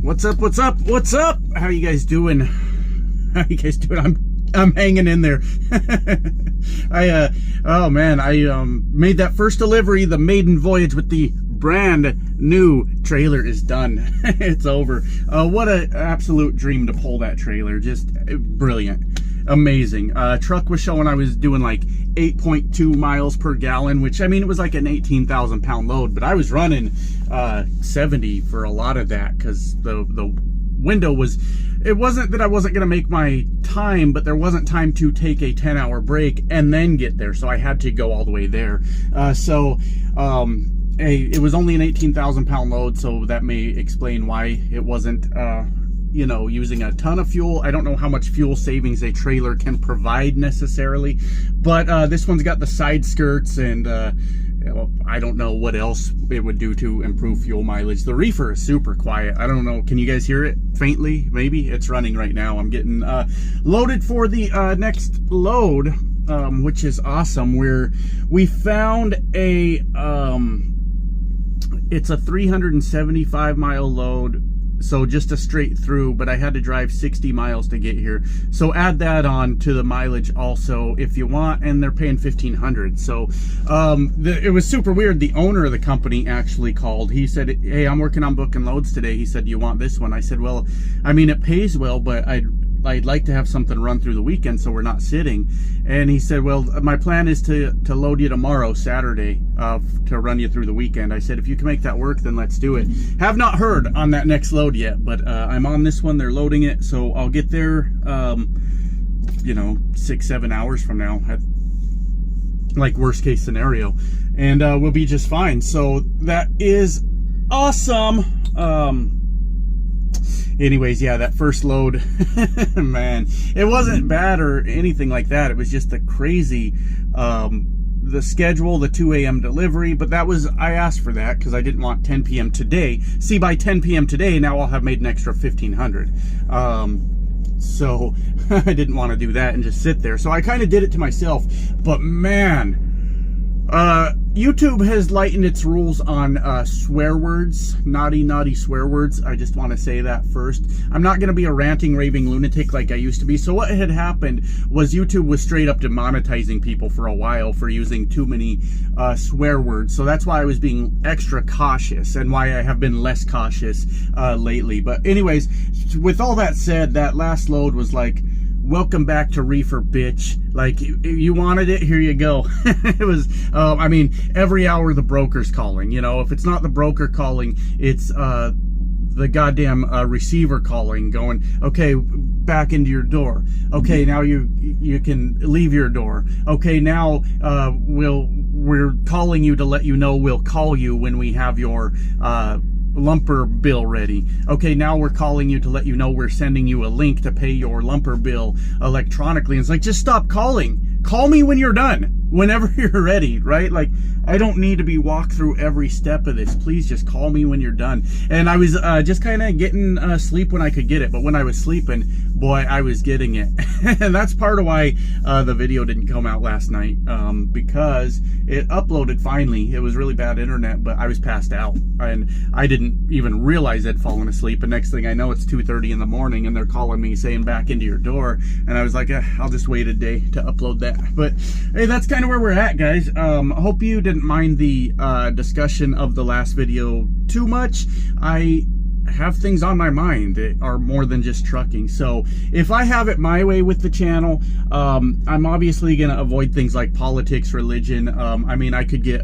What's up? What's up? What's up? How you guys doing? How you guys doing? I'm hanging in there. Oh man, I made that first delivery, the maiden voyage with the brand new trailer is done. It's over. What an absolute dream to pull that trailer. Just brilliant. Amazing. Truck was showing I was doing like 8.2 miles per gallon, which, I mean, it was like an 18,000 pound load, but I was running 70 for a lot of that because the window was, it wasn't that I wasn't going to make my time, but there wasn't time to take a 10-hour break and then get there, so I had to go all the way there. It was only an 18,000 pound load, so that may explain why it wasn't you know, using a ton of fuel. I don't know how much fuel savings a trailer can provide necessarily, but this one's got the side skirts and I don't know what else it would do to improve fuel mileage. The reefer is super quiet. I don't know. Can you guys hear it faintly? Maybe it's running right now. I'm getting loaded for the next load, which is awesome. We found a it's a 375 mile load. So just a straight through, but I had to drive 60 miles to get here. So add that on to the mileage also if you want, and they're paying $1,500. So it was super weird. The owner of the company actually called. He said, hey, I'm working on booking loads today. He said, do you want this one? I said, well, I mean, it pays well, but I'd like to have something run through the weekend so we're not sitting. And he said, well, my plan is to load you tomorrow, Saturday, to run you through the weekend. I said, if you can make that work, then let's do it. Have not heard on that next load yet, but I'm on this one. They're loading it, so I'll get there, you know, 6-7 hours from now, at like worst case scenario, and we'll be just fine. So that is awesome. Anyways, yeah, that first load, man, it wasn't bad or anything like that. It was just a crazy, the schedule, the 2 a.m. delivery, but that was, I asked for that because I didn't want 10 p.m. today. See, by 10 p.m. today, now I'll have made an extra $1,500. So I didn't want to do that and just sit there. So I kind of did it to myself, but man, YouTube has lightened its rules on swear words, naughty swear words. I just want to say that first. I'm not going to be a ranting, raving lunatic like I used to be. So what had happened was YouTube was straight up demonetizing people for a while for using too many swear words. So that's why I was being extra cautious and why I have been less cautious lately. But anyways, with all that said, that last load was like, welcome back to reefer, bitch. Like, you wanted it, here you go. It was, I mean, every hour the broker's calling. You know, if it's not the broker calling, it's the goddamn receiver calling, going, okay, back into your door. Okay, now you can leave your door. Okay, now we're calling you to let you know we'll call you when we have your lumper bill ready. Okay, now we're calling you to let you know we're sending you a link to pay your lumper bill electronically. And it's like, just stop calling. Call me when you're done, whenever you're ready, right? Like, I don't need to be walked through every step of this. Please just call me when you're done. And I was just kind of getting sleep when I could get it. But when I was sleeping, boy, I was getting it. And that's part of why the video didn't come out last night, because it uploaded finally. It was really bad internet, but I was passed out. And I didn't even realize I'd fallen asleep. And next thing I know, it's 2:30 in the morning and they're calling me saying back into your door. And I was like, I'll just wait a day to upload that. But hey, that's kind of where we're at, guys. I hope you didn't mind the discussion of the last video too much. I have things on my mind that are more than just trucking. So if I have it my way with the channel, I'm obviously going to avoid things like politics, religion. I mean, I could get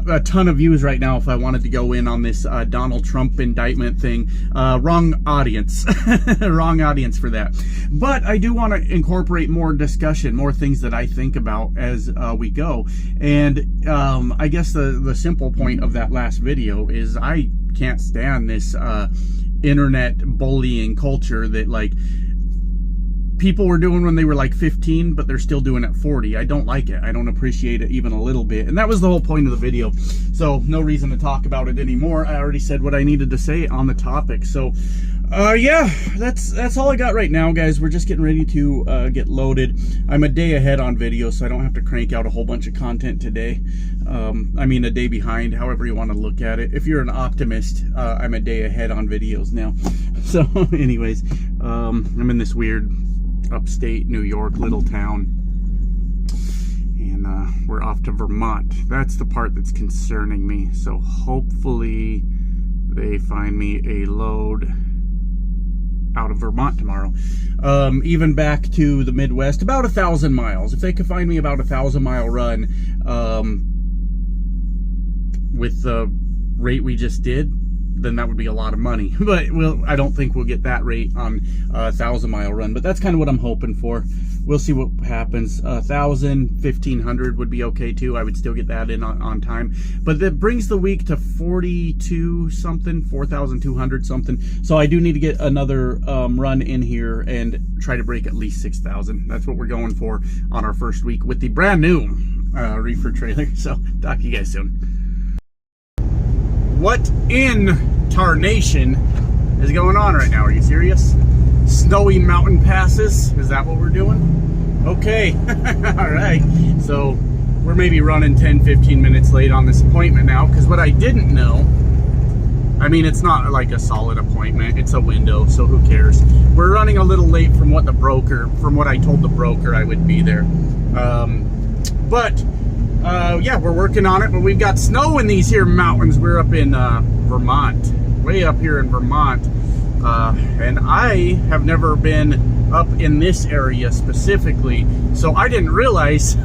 a ton of views right now if I wanted to go in on this Donald Trump indictment thing. Wrong audience. Wrong audience for that. But I do want to incorporate more discussion, more things that I think about as we go. And I guess the simple point of that last video is I can't stand this internet bullying culture that, like, people were doing when they were like 15, but they're still doing at 40. I don't like it. I don't appreciate it even a little bit. And that was the whole point of the video. So no reason to talk about it anymore. I already said what I needed to say on the topic. So Yeah, that's all I got right now, guys. We're just getting ready to get loaded. I'm a day ahead on video, so I don't have to crank out a whole bunch of content today. I mean, a day behind, however you want to look at it. If you're an optimist, I'm a day ahead on videos now. So, anyways, I'm in this weird upstate New York little town, and we're off to Vermont. That's the part that's concerning me. So hopefully they find me a load out of Vermont tomorrow. Even back to the Midwest, about 1,000 miles. If they could find me about 1,000-mile run with the rate we just did, then that would be a lot of money. But I don't think we'll get that rate on a 1,000-mile run. But that's kind of what I'm hoping for. We'll see what happens. 1,000, 1,500 would be okay too. I would still get that in on time. But that brings the week to 42 something, 4,200 something. So I do need to get another run in here and try to break at least 6,000. That's what we're going for on our first week with the brand new reefer trailer. So talk to you guys soon. What in tarnation is going on right now? Are you serious? Snowy mountain passes? Is that what we're doing? Okay. All right. So we're maybe running 10-15 minutes late on this appointment now, because what I didn't know, I mean, it's not like a solid appointment, it's a window, so who cares? We're running a little late from what I told the broker I would be there. Yeah, we're working on it, but we've got snow in these here mountains. We're up in Vermont, way up here in Vermont, and I have never been up in this area specifically, so I didn't realize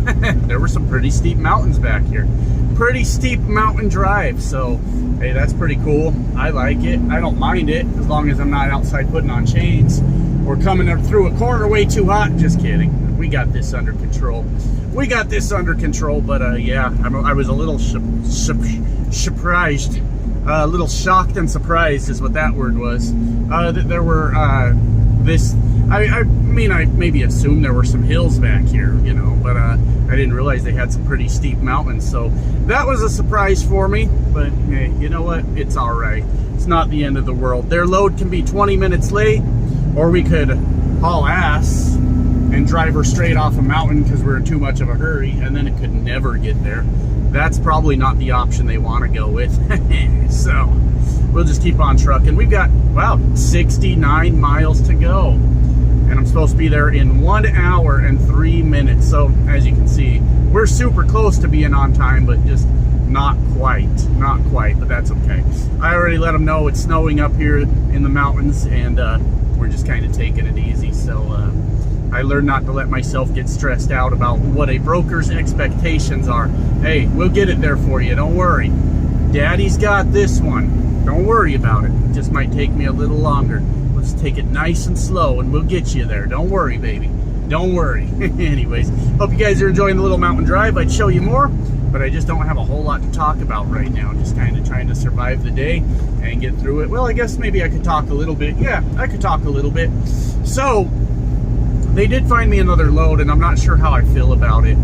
there were some pretty steep mountains back here. Pretty steep mountain drive, so hey, that's pretty cool. I like it. I don't mind it, as long as I'm not outside putting on chains or coming up through a corner way too hot. Just kidding. We got this under control. We got this under control, but yeah, I was a little surprised. A little shocked and surprised is what that word was. That there were I mean, I maybe assumed there were some hills back here, you know, but I didn't realize they had some pretty steep mountains. So that was a surprise for me, but hey, you know what? It's all right. It's not the end of the world. Their load can be 20 minutes late, or we could haul ass and drive her straight off a mountain because we're in too much of a hurry, and then it could never get there. That's probably not the option they want to go with. So we'll just keep on trucking. We've got, wow, 69 miles to go, and I'm supposed to be there in 1 hour and 3 minutes. So as you can see, we're super close to being on time, but just not quite, but that's okay. I already let them know it's snowing up here in the mountains, and we're just kind of taking it easy. So I learned not to let myself get stressed out about what a broker's expectations are. Hey, we'll get it there for you, don't worry. Daddy's got this one. Don't worry about it. It just might take me a little longer. Let's take it nice and slow, and we'll get you there. Don't worry, baby. Don't worry. Anyways, hope you guys are enjoying the little mountain drive. I'd show you more, but I just don't have a whole lot to talk about right now. Just kind of trying to survive the day and get through it. Well, I guess maybe I could talk a little bit. Yeah, I could talk a little bit. So they did find me another load, and I'm not sure how I feel about it.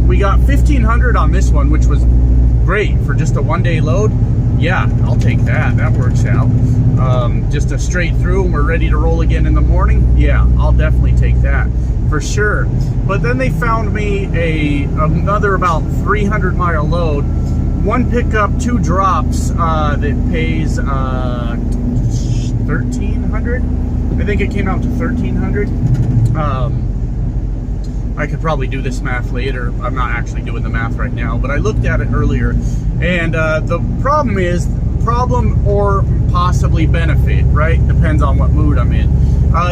We got 1,500 on this one, which was great for just a one-day load. Yeah, I'll take that. That works out. Just a straight through, and we're ready to roll again in the morning. Yeah, I'll definitely take that for sure. But then they found me another about 300-mile load. One pickup, 2 drops that pays $1,300. I think it came out to $1,300. I could probably do this math later. I'm not actually doing the math right now, but I looked at it earlier, and the problem or possibly benefit, right? Depends on what mood I'm in.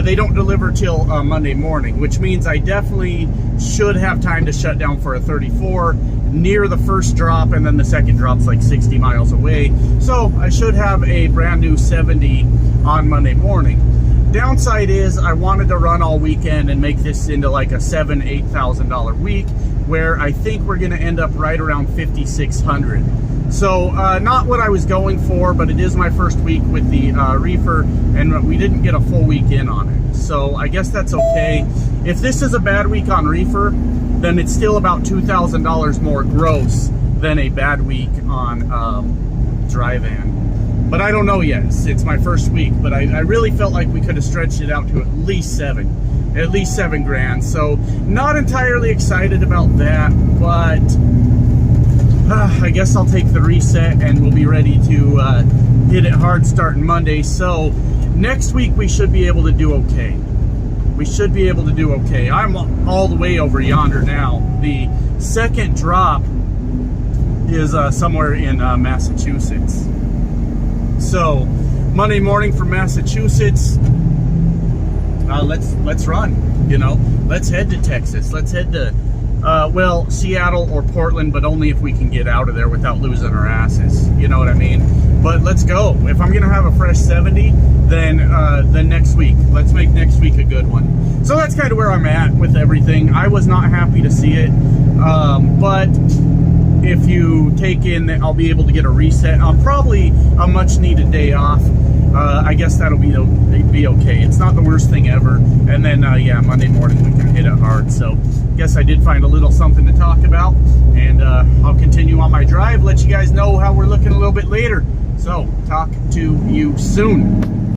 They don't deliver till Monday morning, which means I definitely should have time to shut down for a 34 near the first drop, and then the second drop's like 60 miles away. So I should have a brand new 70 on Monday morning. Downside is I wanted to run all weekend and make this into like a $7,000–8,000 week, where I think we're going to end up right around 5,600. So not what I was going for, but it is my first week with the reefer, and we didn't get a full week in on it. So I guess that's okay. If this is a bad week on reefer, then it's still about $2,000 more gross than a bad week on dry van. But I don't know yet. It's my first week, but I really felt like we could have stretched it out to at least $7 grand. So not entirely excited about that, but I guess I'll take the reset and we'll be ready to hit it hard starting Monday. So next week we should be able to do okay. We should be able to do okay. I'm all the way over yonder now. The second drop is somewhere in Massachusetts. So Monday morning from Massachusetts, let's run. You know, let's head to Texas. Let's head to well, Seattle or Portland, but only if we can get out of there without losing our asses. You know what I mean? But let's go. If I'm gonna have a fresh 70, then next week. Let's make next week a good one. So that's kind of where I'm at with everything. I was not happy to see it, but if you take in that I'll be able to get a reset on probably a much needed day off, I guess that'll be okay. It's not the worst thing ever. And then yeah, Monday morning we can hit it hard. So I guess I did find a little something to talk about, and I'll continue on my drive, let you guys know how we're looking a little bit later. So talk to you soon.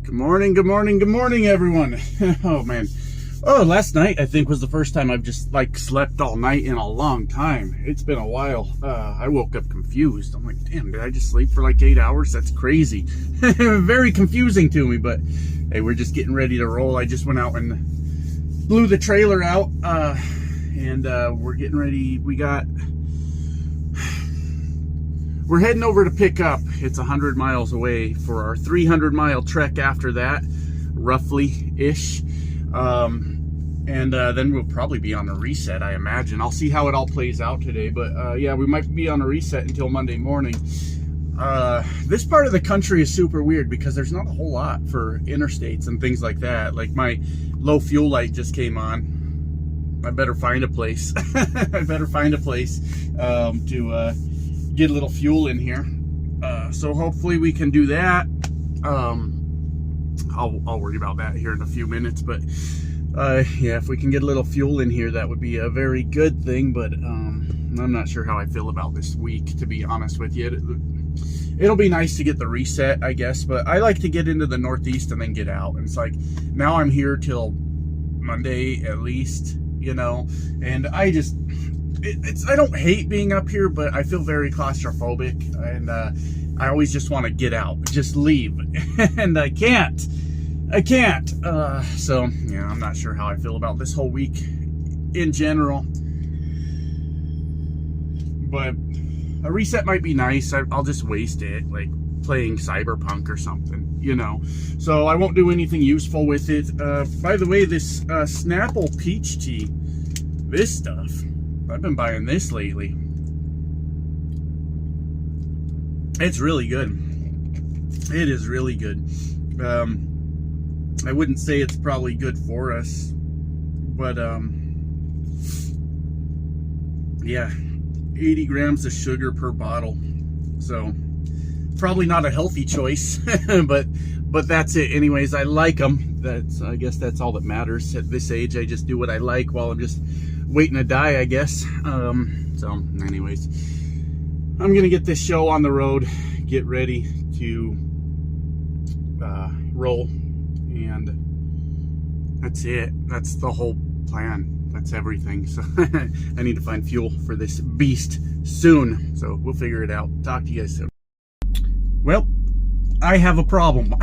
Good morning, good morning, good morning, everyone. Oh man. Oh, last night I think was the first time I've just like slept all night in a long time. It's been a while. I woke up confused. I'm like, damn, did I just sleep for like 8 hours? That's crazy. Very confusing to me, but hey, we're just getting ready to roll. I just went out and blew the trailer out, and we're getting ready. We're heading over to pick up. It's 100 miles away for our 300-mile trek after that, roughly-ish. And then we'll probably be on a reset, I imagine. I'll see how it all plays out today, but yeah, we might be on a reset until Monday morning. This part of the country is super weird because there's not a whole lot for interstates and things like that. Like my low fuel light just came on. I better find a place. I better find a place to get a little fuel in here. So hopefully we can do that. I'll worry about that here in a few minutes, but yeah, if we can get a little fuel in here, that would be a very good thing. But I'm not sure how I feel about this week, to be honest with you. It'll be nice to get the reset, I guess, but I like to get into the Northeast and then get out. And it's like, now I'm here till Monday at least, you know, and I just, I don't hate being up here, but I feel very claustrophobic, and I always just want to get out, just leave, and I can't. So yeah, I'm not sure how I feel about this whole week in general, but a reset might be nice. I'll just waste it, like playing Cyberpunk or something, you know. So I won't do anything useful with it. By the way, this Snapple peach tea, this stuff, I've been buying this lately. It's really good. It is really good. I wouldn't say it's probably good for us, but yeah, 80 grams of sugar per bottle. So probably not a healthy choice, but that's it. Anyways, I like them. I guess that's all that matters at this age. I just do what I like while I'm just waiting to die, I guess. So anyways, I'm gonna get this show on the road, get ready to roll, and that's it. That's the whole plan. That's everything. So I need to find fuel for this beast soon, so we'll figure it out. Talk to you guys soon. Well, I have a problem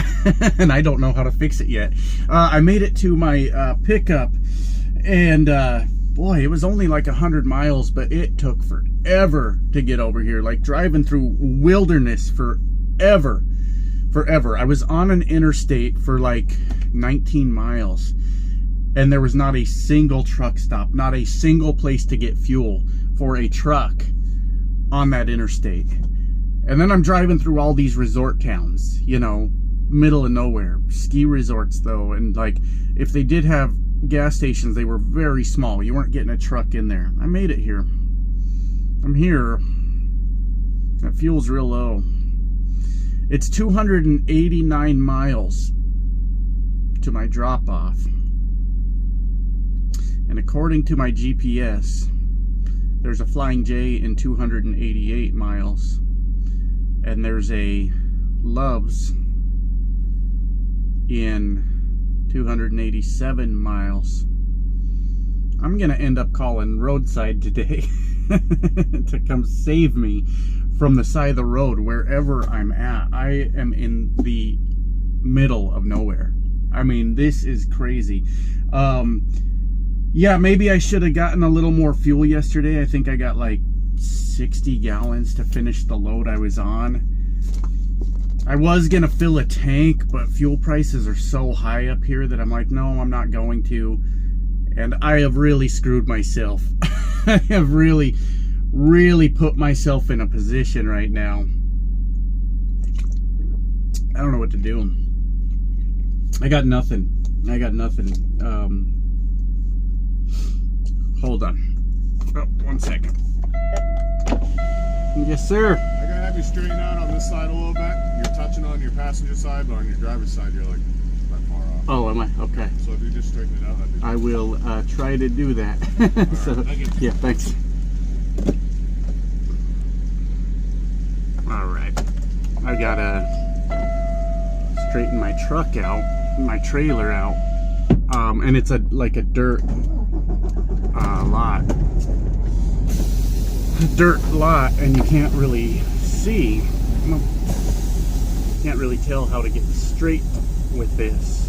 and I don't know how to fix it yet. I made it to my pickup, and boy, it was only like 100 miles, but it took forever to get over here. Like driving through wilderness forever. I was on an interstate for like 19 miles, and there was not a single truck stop, not a single place to get fuel for a truck on that interstate. And then I'm driving through all these resort towns, you know, middle of nowhere, ski resorts though, and like if they did have gas stations, they were very small. You weren't getting a truck in there. I made it here. I'm here. That fuel's real low. It's 289 miles to my drop off. And according to my GPS, there's a Flying J in 288 miles. And there's a Loves in 287 miles. I'm gonna end up calling roadside today to come save me from the side of the road wherever I'm at. I am in the middle of nowhere. I mean, this is crazy. Yeah, maybe I should have gotten a little more fuel yesterday. I think I got like 60 gallons to finish the load I was on. I was gonna fill a tank, but fuel prices are so high up here that I'm like, no, I'm not going to. And I have really screwed myself. I have really put myself in a position right now. I don't know what to do. I got nothing. Hold on. Oh, 1 second. Yes, sir. I gotta have you straighten out on this side a little bit. You're touching on your passenger side, but on your driver's side, you're like that far off. Oh, am I? Okay. So if you just straighten it out, that'd be good. I will try to do that. So, right, yeah, thanks. All right. I gotta straighten my truck out, my trailer out, and it's like a dirt lot. Dirt lot, and you can't really see. Can't really tell how to get straight with this.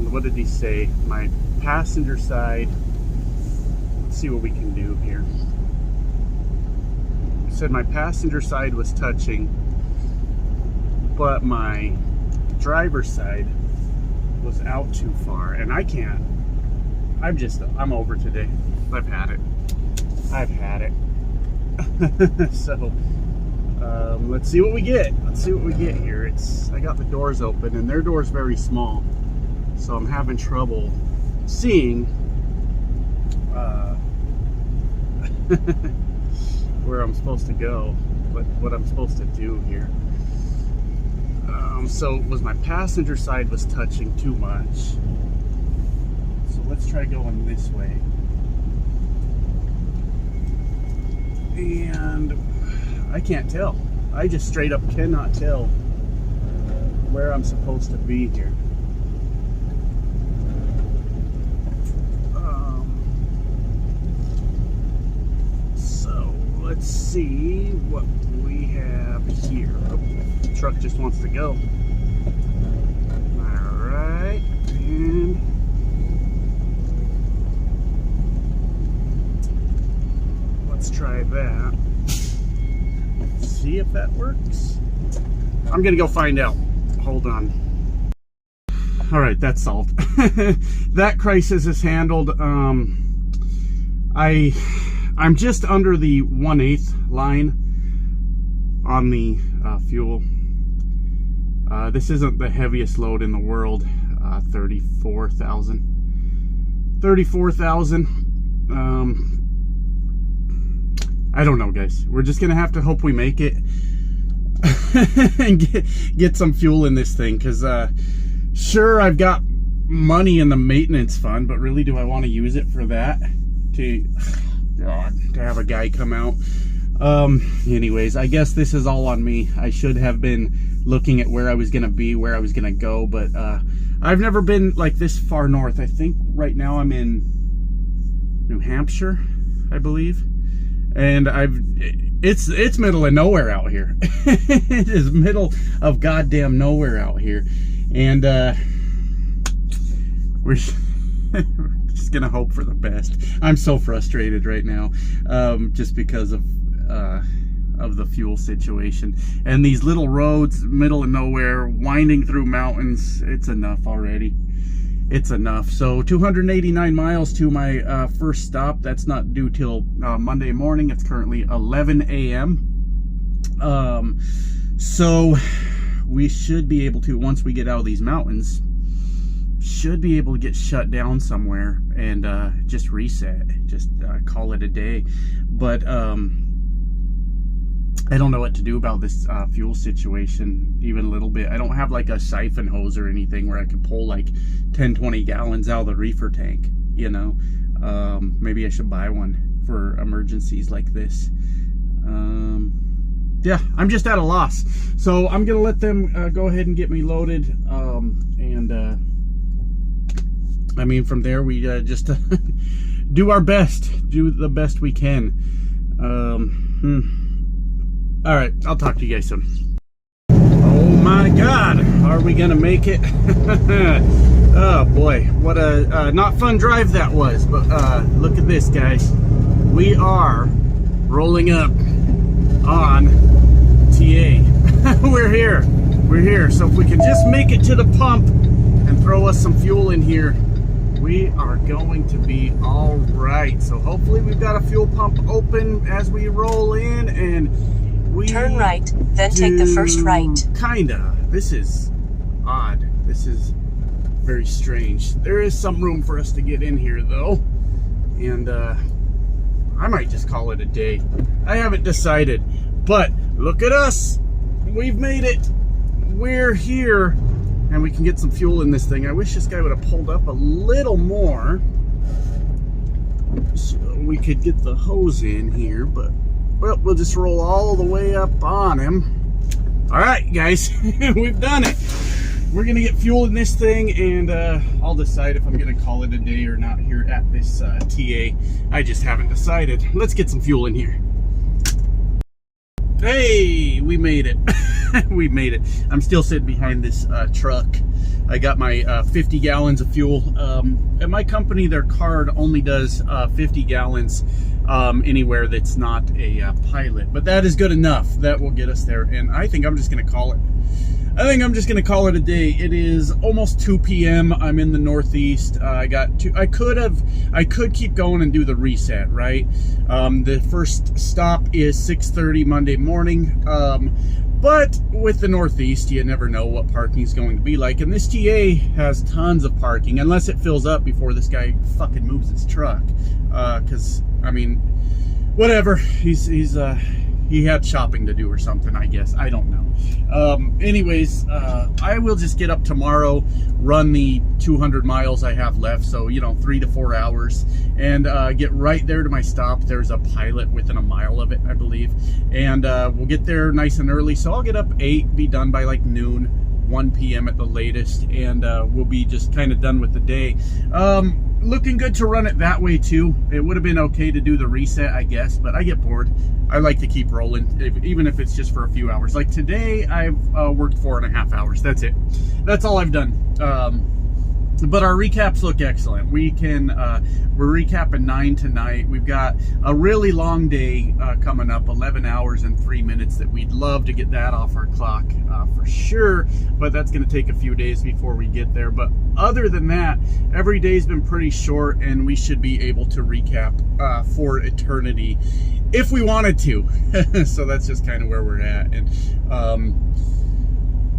What did he say? My passenger side. Let's see what we can do here. He said my passenger side was touching, but my driver's side was out too far, and I can't. I'm over today. I've had it. So let's see what we get. Here. I got the doors open, and their door's very small, so I'm having trouble seeing where I'm supposed to go, what I'm supposed to do here. So it was my passenger side was touching too much. So let's try going this way. And I can't tell. I just straight up cannot tell where I'm supposed to be here. So let's see what we have here. Oh, the truck just wants to go. All right, and let's try that. See if that works. I'm gonna go find out. Hold on. All right, that's solved. That crisis is handled. I'm just under the 1/8 line on the fuel. This isn't the heaviest load in the world. 34,000. I don't know, guys. We're just gonna have to hope we make it and get some fuel in this thing, because sure, I've got money in the maintenance fund, but really, do I want to use it for that? To have a guy come out. Anyways, I guess this is all on me. I should have been looking at where I was gonna be, where I was gonna go, but I've never been like this far north. I think right now I'm in New Hampshire, I believe. And it's middle of nowhere out here. It is middle of goddamn nowhere out here. And we're just gonna hope for the best. I'm so frustrated right now, just because of the fuel situation. And these little roads, middle of nowhere, winding through mountains, it's enough already. It's enough. So 289 miles to my first stop. That's not due till Monday morning. It's currently 11 a.m. So we should be able to, once we get out of these mountains, should be able to get shut down somewhere and just reset, just call it a day. But I don't know what to do about this fuel situation even a little bit. I don't have like a siphon hose or anything where I could pull like 10-20 gallons out of the reefer tank, you know. Maybe I should buy one for emergencies like this. yeah, I'm just at a loss. So I'm gonna let them go ahead and get me loaded, and I mean, from there we just do our best, do the best we can. All right, I'll talk to you guys soon. Oh my God, are we gonna make it? Oh boy, what a not fun drive that was. But look at this, guys. We are rolling up on TA. We're here. So if we can just make it to the pump and throw us some fuel in here, we are going to be all right. So hopefully we've got a fuel pump open as we roll in, and we turn right, then take the first right. Kinda. This is odd. This is very strange. There is some room for us to get in here though, and I might just call it a day. I haven't decided, but look at us. We've made it. We're here, and we can get some fuel in this thing. I wish this guy would have pulled up a little more so we could get the hose in here, but well, we'll just roll all the way up on him. All right, guys, we've done it. We're gonna get fuel in this thing, and I'll decide if I'm gonna call it a day or not here at this TA. I just haven't decided. Let's get some fuel in here. Hey, we made it. We made it. I'm still sitting behind this truck. I got my 50 gallons of fuel. At my company, their card only does 50 gallons anywhere that's not a pilot. But that is good enough. That will get us there. And I think I'm just going to call it. I think I'm just going to call it a day. It is almost 2 p.m. I'm in the Northeast. I could keep going and do the reset, right? The first stop is 6:30 Monday morning. But with the Northeast, you never know what parking is going to be like. And this TA has tons of parking, unless it fills up before this guy fucking moves his truck. Because, I mean, whatever. He had shopping to do or something, I guess. I don't know. Anyways, I will just get up tomorrow, run the 200 miles I have left, so, 3 to 4 hours, and get right there to my stop. There's a pilot within a mile of it, I believe, and we'll get there nice and early. So I'll get up 8, be done by like noon, 1 p.m. at the latest, and we'll be just kind of done with the day. Looking good to run it that way too. It would have been okay to do the reset, I guess, but I get bored. I like to keep rolling, even if it's just for a few hours. Like today, I've worked 4.5 hours. That's it. That's all I've done. But our recaps look excellent. We're recapping 9 tonight. We've got a really long day coming up, 11 hours and 3 minutes that we'd love to get that off our clock for sure, but that's going to take a few days before we get there. But other than that, every day's been pretty short, and we should be able to recap for eternity if we wanted to. So that's just kind of where we're at. And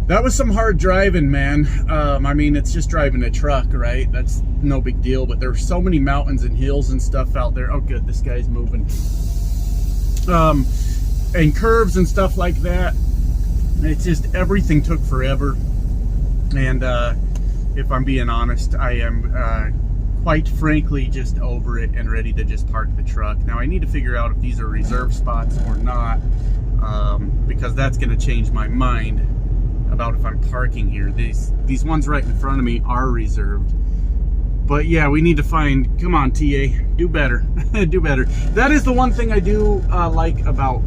that was some hard driving, man. I mean, it's just driving a truck, right? That's no big deal, but there's so many mountains and hills and stuff out there. Oh, good, this guy's moving. And curves and stuff like that. It's just, everything took forever. And if I'm being honest, I am quite frankly just over it and ready to just park the truck. Now, I need to figure out if these are reserve spots or not, because that's going to change my mind about if I'm parking here. These ones right in front of me are reserved. But yeah, we need to find, come on TA, do better. Do better. That is the one thing I do like about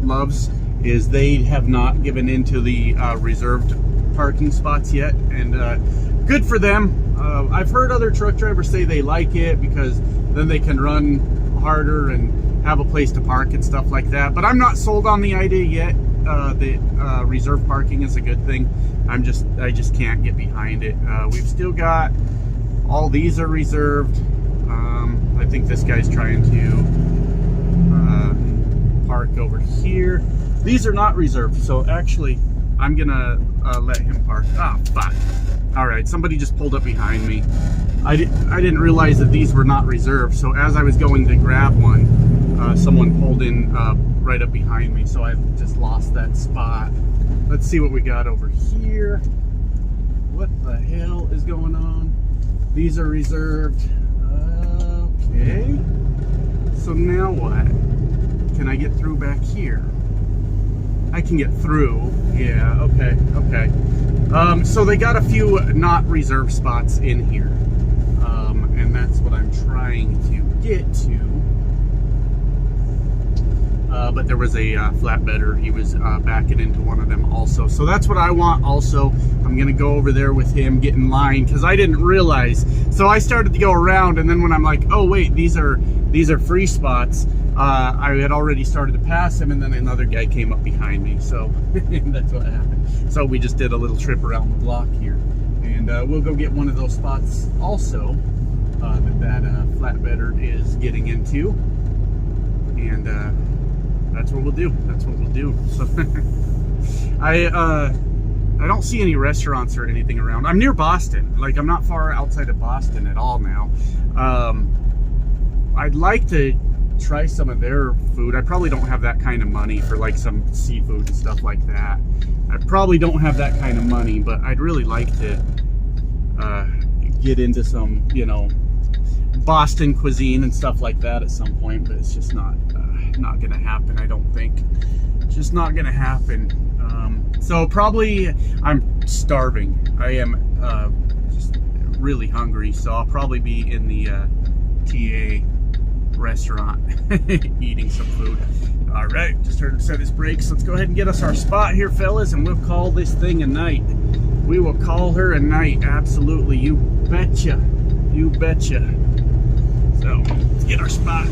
Love's, is they have not given into the reserved parking spots yet, and good for them. I've heard other truck drivers say they like it because then they can run harder and have a place to park and stuff like that, but I'm not sold on the idea yet. The reserve parking is a good thing. I just can't get behind it. We've still got, all these are reserved. I think this guy's trying to park over here. These are not reserved, so actually I'm gonna let him park. Ah, fuck. All right, somebody just pulled up behind me. I didn't realize that these were not reserved, so as I was going to grab one, someone pulled in right up behind me, so I just lost that spot. Let's see what we got over here. What the hell is going on? These are reserved. Okay. So now what? Can I get through back here? I can get through. Yeah, okay. So they got a few not reserved spots in here. And that's what I'm trying to get to. But there was a flatbedder. He was backing into one of them also. So that's what I want also. I'm going to go over there with him, get in line, because I didn't realize. So I started to go around, and then when I'm like, oh, wait, these are free spots, I had already started to pass him, and then another guy came up behind me. So that's what happened. So we just did a little trip around the block here. And we'll go get one of those spots also that flatbedder is getting into. And that's what we'll do. That's what we'll do. So I don't see any restaurants or anything around. I'm near Boston. Like, I'm not far outside of Boston at all now. I'd like to try some of their food. I probably don't have that kind of money for like some seafood and stuff like that. I probably don't have that kind of money, but I'd really like to get into some, you know, Boston cuisine and stuff like that at some point, but it's just not gonna happen, I don't think. Just not gonna happen. So probably I'm starving. I am just really hungry, so I'll probably be in the TA restaurant eating some food. All right, just heard him set his brakes. Let's go ahead and get us our spot here, fellas, and we'll call this thing a night. We will call her a night, absolutely. You betcha. You betcha. So let's get our spot.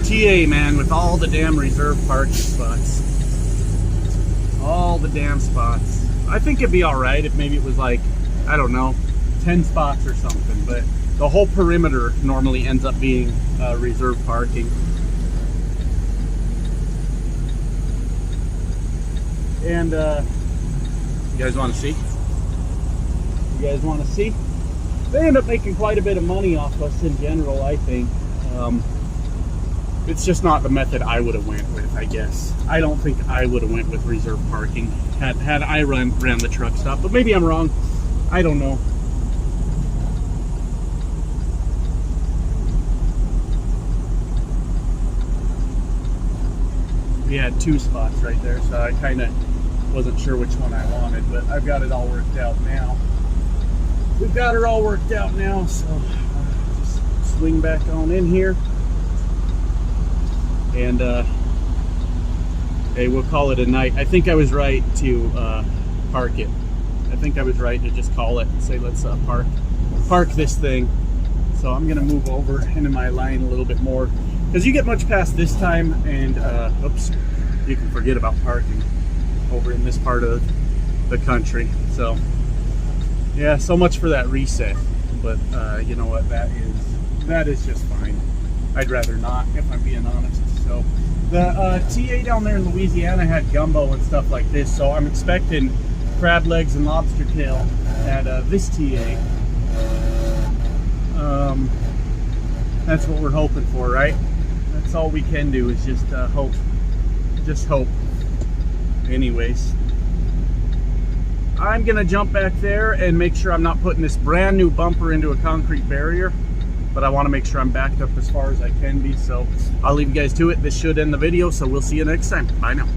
TA, man, with all the damn reserve parking spots. All the damn spots. I think it'd be all right if maybe it was like, I don't know, 10 spots or something, but the whole perimeter normally ends up being reserve parking. And you guys want to see? You guys want to see? They end up making quite a bit of money off us in general, I think. It's just not the method I would have went with, I guess. I don't think I would have went with reserve parking had I ran the truck stop, but maybe I'm wrong. I don't know. We had 2 spots right there, so I kind of wasn't sure which one I wanted, but I've got it all worked out now. We've got her all worked out now, so just swing back on in here. And hey, we'll call it a night. I think I was right to park it. I think I was right to just call it and say, let's park this thing. So I'm gonna move over into my line a little bit more, because you get much past this time and oops, you can forget about parking over in this part of the country. So yeah, so much for that reset. But you know what, that is just fine. I'd rather not, if I'm being honest. So the TA down there in Louisiana had gumbo and stuff like this, so I'm expecting crab legs and lobster tail at this TA. That's what we're hoping for, right? That's all we can do is just hope. Just hope. Anyways, I'm gonna jump back there and make sure I'm not putting this brand new bumper into a concrete barrier, but I want to make sure I'm backed up as far as I can be. So I'll leave you guys to it. This should end the video, so we'll see you next time. Bye now.